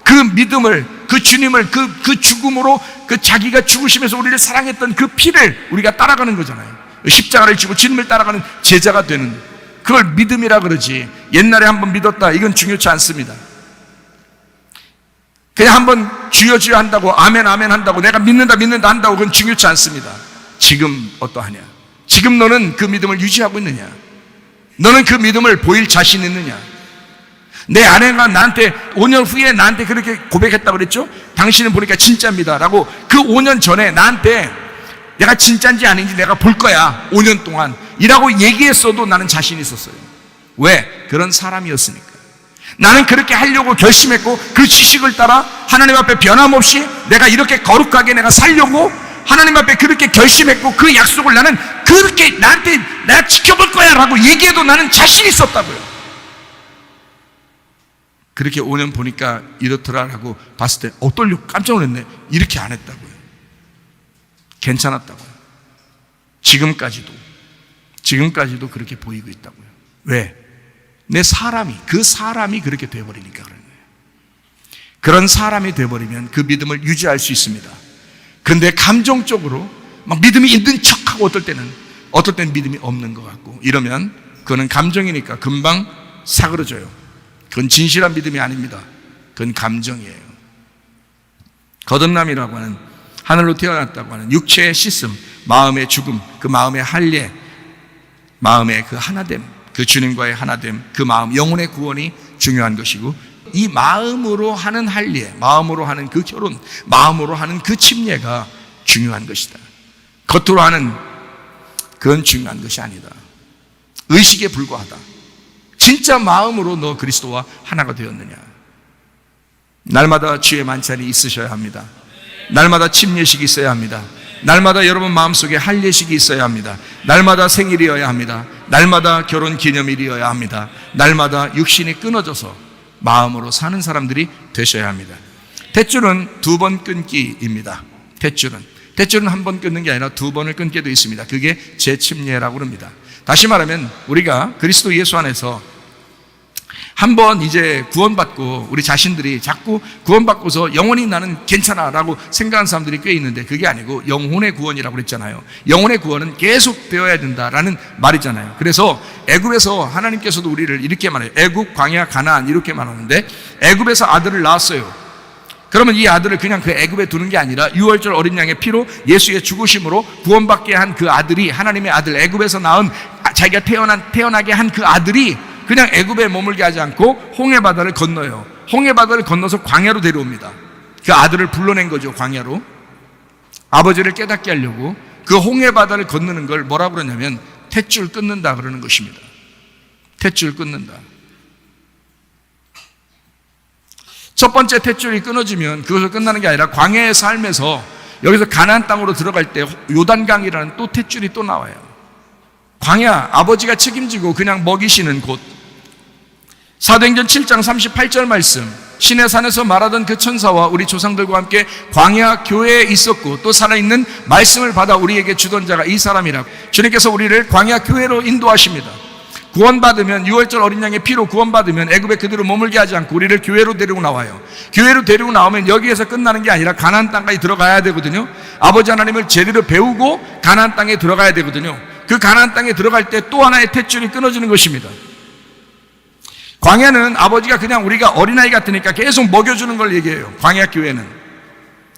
그 믿음을, 그 주님을 그 죽음으로 그 자기가 죽으시면서 우리를 사랑했던 그 피를 우리가 따라가는 거잖아요. 십자가를 지고 주님을 따라가는 제자가 되는, 그걸 믿음이라 그러지. 옛날에 한번 믿었다, 이건 중요치 않습니다. 그냥 한번 주여 주여 한다고, 아멘 아멘 한다고, 내가 믿는다 한다고, 그건 중요치 않습니다. 지금 어떠하냐? 지금 너는 그 믿음을 유지하고 있느냐? 너는 그 믿음을 보일 자신 있느냐? 내 아내가 나한테 5년 후에 나한테 그렇게 고백했다고 그랬죠? 당신은 보니까 진짜입니다 라고, 그 5년 전에 나한테 내가 진짜인지 아닌지 내가 볼 거야 5년 동안 이라고 얘기했어도 나는 자신 있었어요. 왜? 그런 사람이었으니까. 나는 그렇게 하려고 결심했고 그 지식을 따라 하나님 앞에 변함없이 내가 이렇게 거룩하게 내가 살려고 하나님 앞에 그렇게 결심했고, 그 약속을 나는 그렇게 나한테 내가 지켜볼 거야 라고 얘기해도 나는 자신 있었다고요. 그렇게 5년 보니까 이렇더라라고 봤을 때 떨려 깜짝 놀랐네. 이렇게 안 했다고요. 괜찮았다고요. 지금까지도 그렇게 보이고 있다고요. 왜? 내 사람이, 그 사람이 그렇게 되어버리니까 그런 거예요. 그런 사람이 되어버리면 그 믿음을 유지할 수 있습니다. 그런데 감정적으로 막 믿음이 있는 척하고 어떨 때는 믿음이 없는 것 같고 이러면 그거는 감정이니까 금방 사그러져요. 그건 진실한 믿음이 아닙니다. 그건 감정이에요. 거듭남이라고 하는, 하늘로 태어났다고 하는 육체의 씻음, 마음의 죽음, 그 마음의 할례, 마음의 그 하나됨, 그 주님과의 하나됨, 그 마음, 영혼의 구원이 중요한 것이고, 이 마음으로 하는 할례, 마음으로 하는 그 결혼, 마음으로 하는 그 침례가 중요한 것이다. 겉으로 하는 그건 중요한 것이 아니다. 의식에 불과하다. 진짜 마음으로 너 그리스도와 하나가 되었느냐? 날마다 주의 만찬이 있으셔야 합니다. 날마다 침례식이 있어야 합니다. 날마다 여러분 마음속에 할례식이 있어야 합니다. 날마다 생일이어야 합니다. 날마다 결혼 기념일이어야 합니다. 날마다 육신이 끊어져서 마음으로 사는 사람들이 되셔야 합니다. 탯줄은 2번 끊기입니다. 탯줄은 한 번 끊는 게 아니라 2번을 끊게도 있습니다. 그게 재침례라고 합니다. 다시 말하면 우리가 그리스도 예수 안에서 한번 이제 구원받고 우리 자신들이 자꾸 구원받고서 영원히 나는 괜찮아 라고 생각하는 사람들이 꽤 있는데, 그게 아니고 영혼의 구원이라고 그랬잖아요. 영혼의 구원은 계속 되어야 된다라는 말이잖아요. 그래서 애굽에서 하나님께서도 우리를 이렇게 말해요. 애굽, 광야, 가나안 이렇게 말하는데, 애굽에서 아들을 낳았어요. 그러면 이 아들을 그냥 그 애굽에 두는 게 아니라 6월절 어린 양의 피로 예수의 죽으심으로 구원받게 한 그 아들이, 하나님의 아들, 애굽에서 낳은 자기가 태어나게 한 그 아들이 그냥 애굽에 머물게 하지 않고 홍해바다를 건너요. 홍해바다를 건너서 광야로 데려옵니다. 그 아들을 불러낸 거죠. 광야로 아버지를 깨닫게 하려고 그 홍해바다를 건너는 걸 뭐라고 그러냐면 탯줄 끊는다 그러는 것입니다. 탯줄 끊는다. 첫 번째 탯줄이 끊어지면 그것을 끝나는 게 아니라 광야의 삶에서 여기서 가나안 땅으로 들어갈 때 요단강이라는 또 탯줄이 또 나와요. 광야, 아버지가 책임지고 그냥 먹이시는 곳. 사도행전 7장 38절 말씀, 시내 산에서 말하던 그 천사와 우리 조상들과 함께 광야 교회에 있었고 또 살아있는 말씀을 받아 우리에게 주던 자가 이 사람이라고. 주님께서 우리를 광야 교회로 인도하십니다. 구원받으면, 6월절 어린 양의 피로 구원받으면 애굽에 그대로 머물게 하지 않고 우리를 교회로 데리고 나와요. 교회로 데리고 나오면 여기에서 끝나는 게 아니라 가나안 땅까지 들어가야 되거든요. 아버지 하나님을 제대로 배우고 가나안 땅에 들어가야 되거든요. 그 가나안 땅에 들어갈 때 또 하나의 탯줄이 끊어지는 것입니다. 광야는 아버지가 그냥 우리가 어린아이 같으니까 계속 먹여주는 걸 얘기해요. 광야 교회는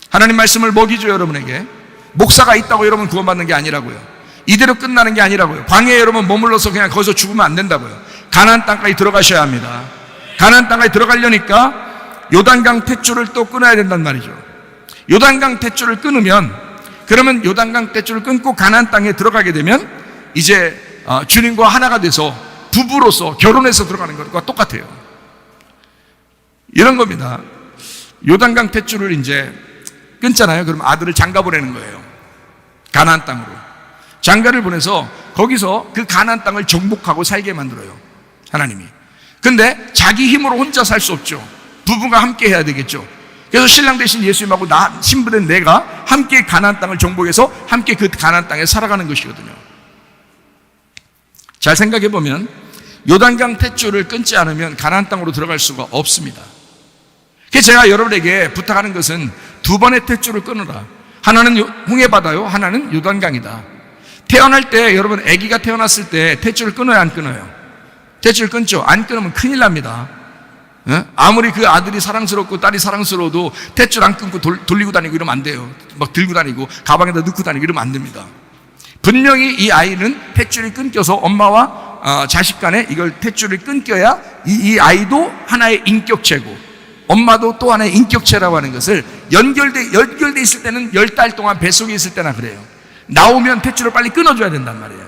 하나님 말씀을 먹이죠. 여러분에게 목사가 있다고 여러분 구원받는 게 아니라고요. 이대로 끝나는 게 아니라고요. 광야에 여러분 머물러서 그냥 거기서 죽으면 안 된다고요. 가나안 땅까지 들어가셔야 합니다. 가나안 땅까지 들어가려니까 요단강 탯줄을 또 끊어야 된단 말이죠. 요단강 탯줄을 끊으면, 그러면 요단강 탯줄을 끊고 가나안 땅에 들어가게 되면 이제 주님과 하나가 돼서 부부로서 결혼해서 들어가는 것과 똑같아요. 이런 겁니다. 요단강 탯줄을 이제 끊잖아요. 그럼 아들을 장가 보내는 거예요. 가나안 땅으로 장가를 보내서 거기서 그 가나안 땅을 정복하고 살게 만들어요. 하나님이. 근데 자기 힘으로 혼자 살 수 없죠. 부부가 함께 해야 되겠죠. 그래서 신랑 대신 예수님하고 신부된 내가 함께 가나안 땅을 정복해서 함께 그 가나안 땅에 살아가는 것이거든요. 잘 생각해 보면 요단강 탯줄을 끊지 않으면 가나안 땅으로 들어갈 수가 없습니다. 그래서 제가 여러분에게 부탁하는 것은 두 번의 탯줄을 끊으라. 하나는 홍해바다요, 하나는 요단강이다. 태어날 때 여러분 아기가 태어났을 때 탯줄을 끊어요, 안 끊어요? 탯줄 끊죠. 안 끊으면 큰일 납니다. 아무리 그 아들이 사랑스럽고 딸이 사랑스러워도 탯줄 안 끊고 돌리고 다니고 이러면 안 돼요. 막 들고 다니고 가방에다 넣고 다니고 이러면 안 됩니다. 분명히 이 아이는 탯줄이 끊겨서 엄마와 자식 간에 이걸 탯줄을 끊겨야 이 아이도 하나의 인격체고 엄마도 또 하나의 인격체라고 하는 것을 연결돼 있을 때는 10달 동안 뱃속에 있을 때나 그래요. 나오면 탯줄을 빨리 끊어줘야 된단 말이에요.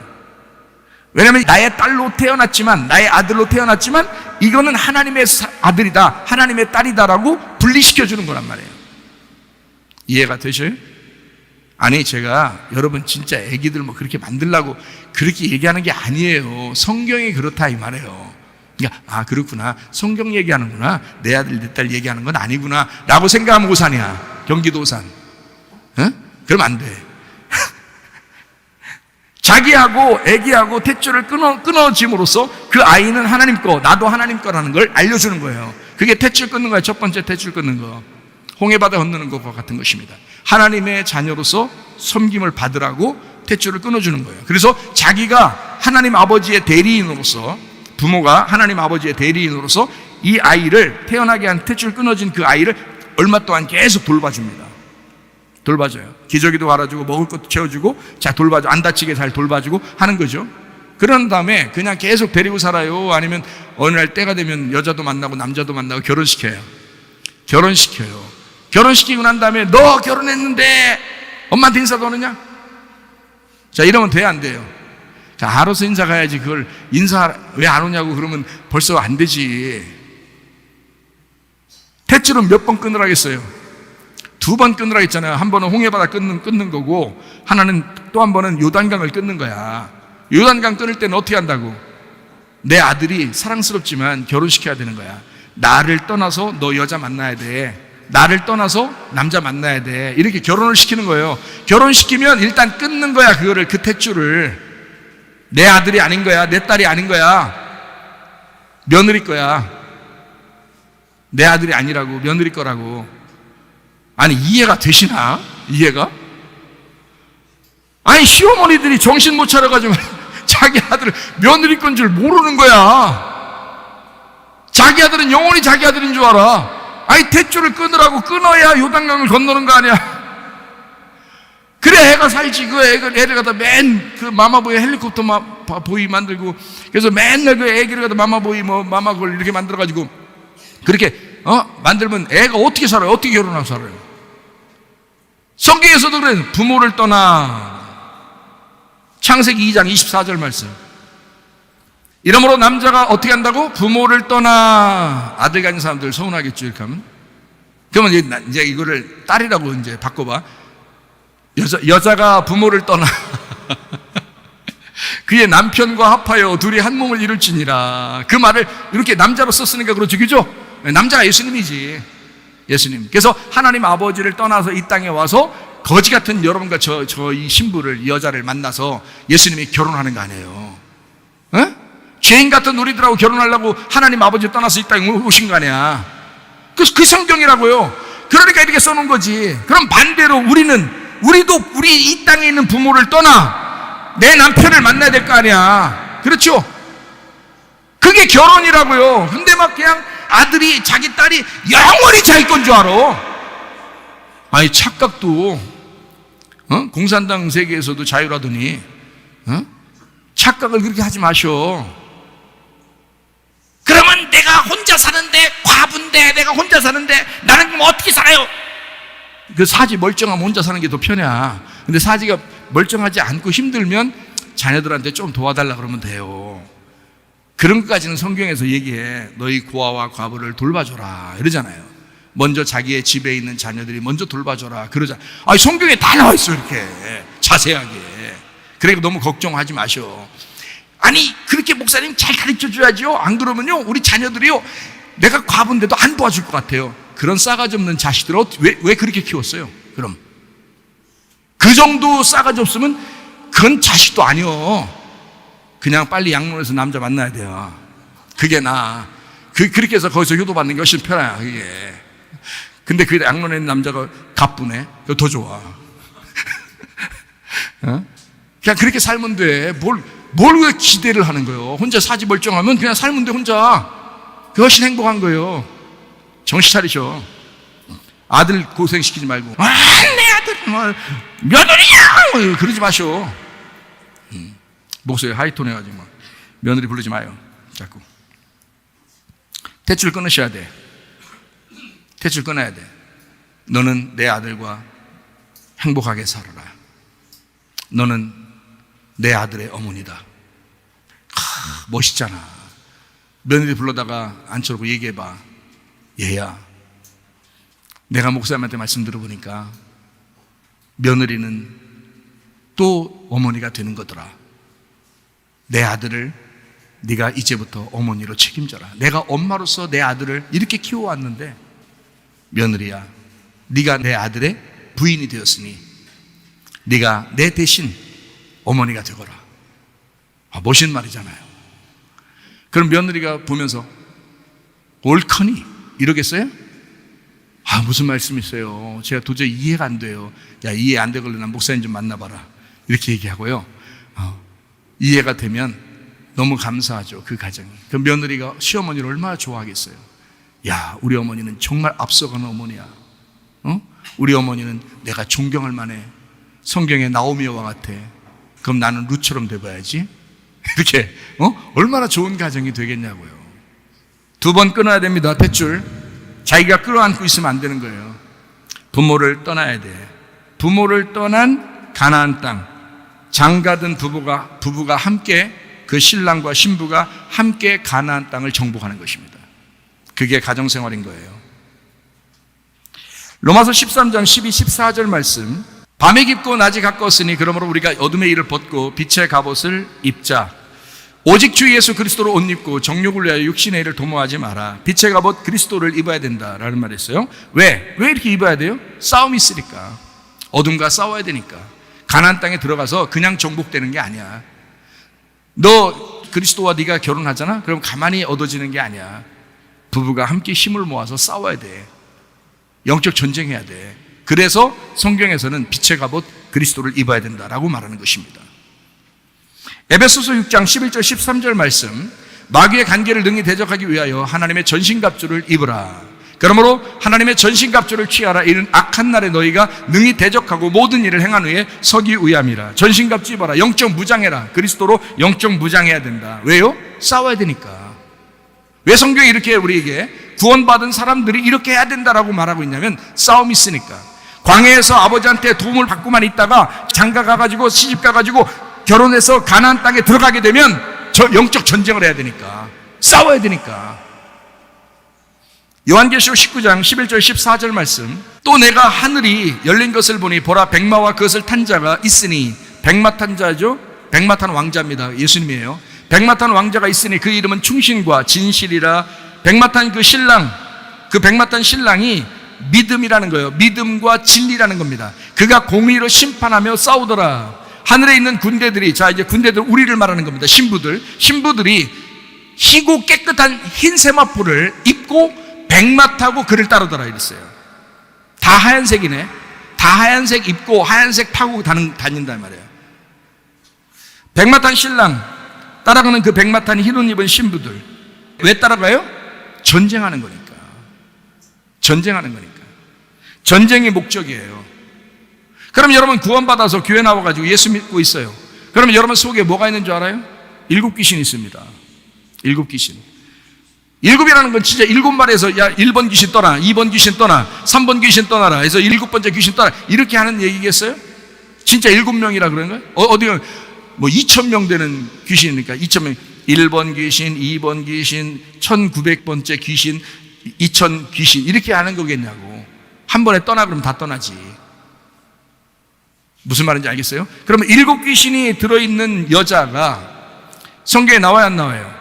왜냐하면 나의 딸로 태어났지만 나의 아들로 태어났지만 이거는 하나님의 아들이다, 하나님의 딸이다라고 분리시켜 주는 거란 말이에요. 이해가 되셔요? 아니 제가 여러분 진짜 애기들 뭐 그렇게 만들라고 그렇게 얘기하는 게 아니에요. 성경이 그렇다 이 말이에요. 그러니까 그렇구나, 성경 얘기하는구나, 내 아들 내 딸 얘기하는 건 아니구나 라고 생각하면 오산이야. 경기도 오산. 그러면 안 돼. 자기하고 애기하고 탯줄을 끊어짐으로써 그 아이는 하나님 거, 나도 하나님 거라는 걸 알려주는 거예요. 그게 탯줄 끊는 거예요. 첫 번째 탯줄 끊는 거. 홍해바다 건너는 것과 같은 것입니다. 하나님의 자녀로서 섬김을 받으라고 탯줄을 끊어주는 거예요. 그래서 자기가 하나님 아버지의 대리인으로서, 부모가 하나님 아버지의 대리인으로서 이 아이를, 태어나게 한 탯줄 끊어진 그 아이를 얼마 동안 계속 돌봐줍니다. 돌봐줘요. 기저귀도 갈아주고 먹을 것도 채워주고 자 돌봐줘, 안 다치게 잘 돌봐주고 하는 거죠. 그런 다음에 그냥 계속 데리고 살아요? 아니면 어느 날 때가 되면 여자도 만나고 남자도 만나고 결혼시켜요. 결혼시키고 난 다음에 너 결혼했는데 엄마한테 인사도 하느냐? 자 이러면 돼, 안 돼요? 자 알아서 인사 가야지. 그걸 인사 왜 안 오냐고 그러면 벌써 안 되지. 탯줄은 몇 번 끊으라겠어요? 2번 끊으라 했잖아요. 한 번은 홍해바다 끊는 거고 하나는 또 한 번은 요단강을 끊는 거야. 요단강 끊을 때는 어떻게 한다고? 내 아들이 사랑스럽지만 결혼시켜야 되는 거야. 나를 떠나서 너 여자 만나야 돼, 나를 떠나서 남자 만나야 돼, 이렇게 결혼을 시키는 거예요. 결혼시키면 일단 끊는 거야. 그거를, 그 탯줄을. 내 아들이 아닌 거야, 내 딸이 아닌 거야, 며느리 거야. 내 아들이 아니라고, 며느리 거라고. 아니 이해가 되시나? 이해가? 아니 시어머니들이 정신 못 차려가지고 자기 아들을 며느리 건 줄 모르는 거야. 자기 아들은 영원히 자기 아들인 줄 알아. 아니 탯줄을 끊으라고 끊어야 요단강을 건너는 거 아니야. 그래 애가 살지. 그 애를 갖다 맨 그 마마보이 헬리콥터 보이 만들고, 그래서 맨날 그 애기를 갖다 마마보이 마마걸 이렇게 만들어가지고 그렇게 만들면 애가 어떻게 살아요? 어떻게 결혼하고 살아요? 성경에서도 그래. 부모를 떠나. 창세기 2장 24절 말씀. 이러므로 남자가 어떻게 한다고? 부모를 떠나. 아들 가진 사람들 서운하겠죠, 이렇게 하면. 그러면 이제 이거를 딸이라고 이제 바꿔봐. 여자가 부모를 떠나. 그의 남편과 합하여 둘이 한 몸을 이룰지니라. 그 말을 이렇게 남자로 썼으니까 그렇죠, 그죠? 남자가 예수님이지. 예수님. 그래서 하나님 아버지를 떠나서 이 땅에 와서 거지 같은 여러분과 저 이 신부를, 이 여자를 만나서 예수님이 결혼하는 거 아니에요. 죄인 같은 우리들하고 결혼하려고 하나님 아버지를 떠나서 이 땅에 오신 거 아니야. 그 성경이라고요. 그러니까 이렇게 써놓은 거지. 그럼 반대로 우리도 우리 이 땅에 있는 부모를 떠나 내 남편을 만나야 될 거 아니야. 그렇죠? 그게 결혼이라고요. 근데 막 그냥 아들이, 자기 딸이 영원히 자기 건 줄 알아. 아니 착각도 공산당 세계에서도 자유라더니 착각을 그렇게 하지 마셔. 그러면 내가 혼자 사는데, 과부인데 내가 혼자 사는데 나는 그럼 어떻게 살아요? 그 사지 멀쩡하면 혼자 사는 게 더 편해. 근데 사지가 멀쩡하지 않고 힘들면 자녀들한테 좀 도와달라 그러면 돼요. 그런 것까지는 성경에서 얘기해. 너희 고아와 과부를 돌봐줘라 이러잖아요. 먼저 자기의 집에 있는 자녀들이 먼저 돌봐줘라 그러잖아요. 아니 성경에 다 나와 있어, 이렇게 자세하게. 그러니까 너무 걱정하지 마셔. 아니 그렇게 목사님 잘 가르쳐 줘야지요. 안 그러면요 우리 자녀들이요 내가 과부인데도 안 도와줄 것 같아요. 그런 싸가지 없는 자식들을 왜 그렇게 키웠어요? 그럼 그 정도 싸가지 없으면 그건 자식도 아니요. 그냥 빨리 양로원에서 남자 만나야 돼요. 그게 나아. 그렇게 해서 거기서 효도받는 게 훨씬 편해요. 그게. 근데 그 양로원에 있는 남자가 가쁘네. 그거 더 좋아. 어? 그냥 그렇게 살면 돼. 뭘 왜 기대를 하는 거예요? 혼자 사지 멀쩡하면 그냥 살면 돼, 혼자. 그게 훨씬 행복한 거예요. 정신 차리셔. 아들 고생시키지 말고, 내 아들, 며느리야! 그러지 마셔. 목소리 하이톤 해가지고, 며느리 부르지 마요. 자꾸. 대출 끊으셔야 돼. 대출 끊어야 돼. 너는 내 아들과 행복하게 살아라. 너는 내 아들의 어머니다. 멋있잖아. 며느리 불러다가 앉혀놓고 얘기해봐. 얘야, 내가 목사님한테 말씀 들어보니까 며느리는 또 어머니가 되는 거더라. 내 아들을 네가 이제부터 어머니로 책임져라. 내가 엄마로서 내 아들을 이렇게 키워왔는데 며느리야, 네가 내 아들의 부인이 되었으니 네가 내 대신 어머니가 되거라. 멋있는 말이잖아요. 그럼 며느리가 보면서 옳거니 이러겠어요? 무슨 말씀이세요? 제가 도저히 이해가 안 돼요. 야, 이해 안 되걸로 난 목사님 좀 만나봐라. 이렇게 얘기하고요. 이해가 되면 너무 감사하죠. 그 가정이. 그 며느리가 시어머니를 얼마나 좋아하겠어요. 야, 우리 어머니는 정말 앞서가는 어머니야. 우리 어머니는 내가 존경할 만해. 성경의 나오미와 같아. 그럼 나는 룻처럼 돼봐야지. 이렇게 얼마나 좋은 가정이 되겠냐고요. 2번 끊어야 됩니다. 대출. 자기가 끌어안고 있으면 안 되는 거예요. 부모를 떠나야 돼. 부모를 떠난 가나안 땅. 장가든 부부가 함께, 그 신랑과 신부가 함께 가나안 땅을 정복하는 것입니다. 그게 가정생활인 거예요. 로마서 13장 12, 14절 말씀. 밤이 깊고 낮이 가까웠으니 그러므로 우리가 어둠의 일을 벗고 빛의 갑옷을 입자. 오직 주 예수 그리스도로 옷 입고 정욕을 위하여 육신의 일을 도모하지 마라. 빛의 갑옷 그리스도를 입어야 된다라는 말을 했어요. 왜 이렇게 입어야 돼요? 싸움이 있으니까. 어둠과 싸워야 되니까. 가나안 땅에 들어가서 그냥 정복되는 게 아니야. 너 그리스도와 네가 결혼하잖아? 그럼 가만히 얻어지는 게 아니야. 부부가 함께 힘을 모아서 싸워야 돼. 영적 전쟁해야 돼. 그래서 성경에서는 빛의 갑옷 그리스도를 입어야 된다라고 말하는 것입니다. 에베소서 6장 11절 13절 말씀. 마귀의 간계를 능히 대적하기 위하여 하나님의 전신갑주를 입으라. 그러므로 하나님의 전신갑주를 취하라. 이는 악한 날에 너희가 능히 대적하고 모든 일을 행한 후에 서기 위함이라. 전신갑주 입어라. 영적 무장해라. 그리스도로 영적 무장해야 된다. 왜요? 싸워야 되니까. 왜 성경이 이렇게 우리에게 구원받은 사람들이 이렇게 해야 된다라고 말하고 있냐면 싸움이 있으니까. 광야에서 아버지한테 도움을 받고만 있다가 장가 가가지고 시집 가가지고 결혼해서 가나안 땅에 들어가게 되면 저 영적 전쟁을 해야 되니까. 싸워야 되니까. 요한계시록 19장 11절 14절 말씀. 또 내가 하늘이 열린 것을 보니 보라 백마와 그것을 탄 자가 있으니. 백마 탄 자죠. 백마 탄 왕자입니다. 예수님이에요. 백마 탄 왕자가 있으니 그 이름은 충신과 진실이라. 백마 탄 그 신랑, 그 백마 탄 신랑이 믿음이라는 거예요. 믿음과 진리라는 겁니다. 그가 공의로 심판하며 싸우더라. 하늘에 있는 군대들이, 자 이제 군대들 우리를 말하는 겁니다. 신부들이 희고 깨끗한 흰 세마포를 입고 백마 타고 그를 따르더라 이랬어요. 다 하얀색이네. 다 하얀색 입고 하얀색 타고 다닌단 말이에요. 백마 탄 신랑 따라가는 그 백마 탄 흰 옷 입은 신부들. 왜 따라가요? 전쟁하는 거니까. 전쟁하는 거니까. 전쟁이 목적이에요. 그럼 여러분 구원받아서 교회 나와가지고 예수 믿고 있어요. 그러면 여러분 속에 뭐가 있는 줄 알아요? 7 귀신이 있습니다. 7 귀신. 7이라는 건 진짜 7마리에서 야 1번 귀신 떠나, 2번 귀신 떠나, 3번 귀신 떠나라 해서 7번째 귀신 떠나 이렇게 하는 얘기겠어요? 진짜 7명이라 그러는 거예요? 어디가 뭐 2,000명 되는 귀신이니까 2,000명. 1번 귀신, 2번 귀신, 1900번째 귀신, 2000 귀신 이렇게 하는 거겠냐고. 한 번에 떠나 그러면 다 떠나지. 무슨 말인지 알겠어요? 그러면 7 귀신이 들어있는 여자가 성경에 나와요, 안 나와요?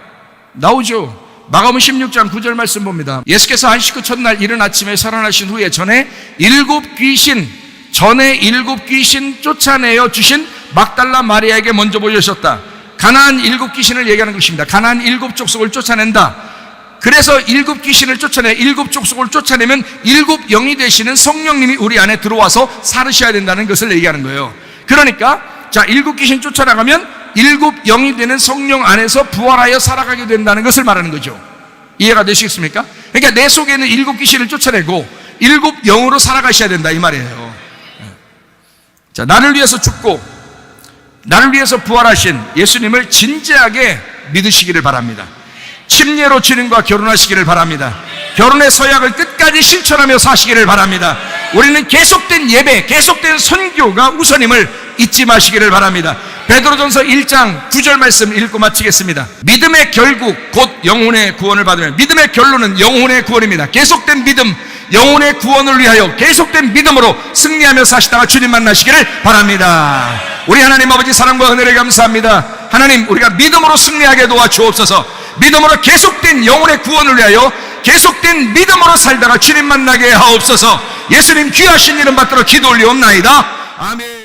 나오죠. 마가복음 16장 9절 말씀 봅니다. 예수께서 안식 후 첫날 이른 아침에 살아나신 후에 전에 일곱 귀신 쫓아내어 주신 막달라 마리아에게 먼저 보여주셨다. 가나안 일곱 귀신을 얘기하는 것입니다. 가나안 일곱 족속을 쫓아낸다. 그래서 일곱 귀신을 쫓아내 일곱 족속을 쫓아내면 일곱 영이 되시는 성령님이 우리 안에 들어와서 살으셔야 된다는 것을 얘기하는 거예요. 그러니까 자, 일곱 귀신 쫓아나가면 일곱 영이 되는 성령 안에서 부활하여 살아가게 된다는 것을 말하는 거죠. 이해가 되시겠습니까? 그러니까 내 속에 있는 일곱 귀신을 쫓아내고 일곱 영으로 살아가셔야 된다 이 말이에요. 자, 나를 위해서 죽고 나를 위해서 부활하신 예수님을 진지하게 믿으시기를 바랍니다. 침례로 주님과 결혼하시기를 바랍니다. 결혼의 서약을 끝까지 실천하며 사시기를 바랍니다. 우리는 계속된 예배, 계속된 선교가 우선임을 잊지 마시기를 바랍니다. 베드로전서 1장 9절 말씀 읽고 마치겠습니다. 믿음의 결국 곧 영혼의 구원을 받으면, 믿음의 결론은 영혼의 구원입니다. 계속된 믿음, 영혼의 구원을 위하여 계속된 믿음으로 승리하며 사시다가 주님 만나시기를 바랍니다. 우리 하나님 아버지 사랑과 은혜를 감사합니다. 하나님, 우리가 믿음으로 승리하게 도와주옵소서. 믿음으로 계속된 영혼의 구원을 위하여 계속된 믿음으로 살다가 주님 만나게 하옵소서. 예수님 귀하신 이름 받들어 기도 올리옵나이다. 아멘.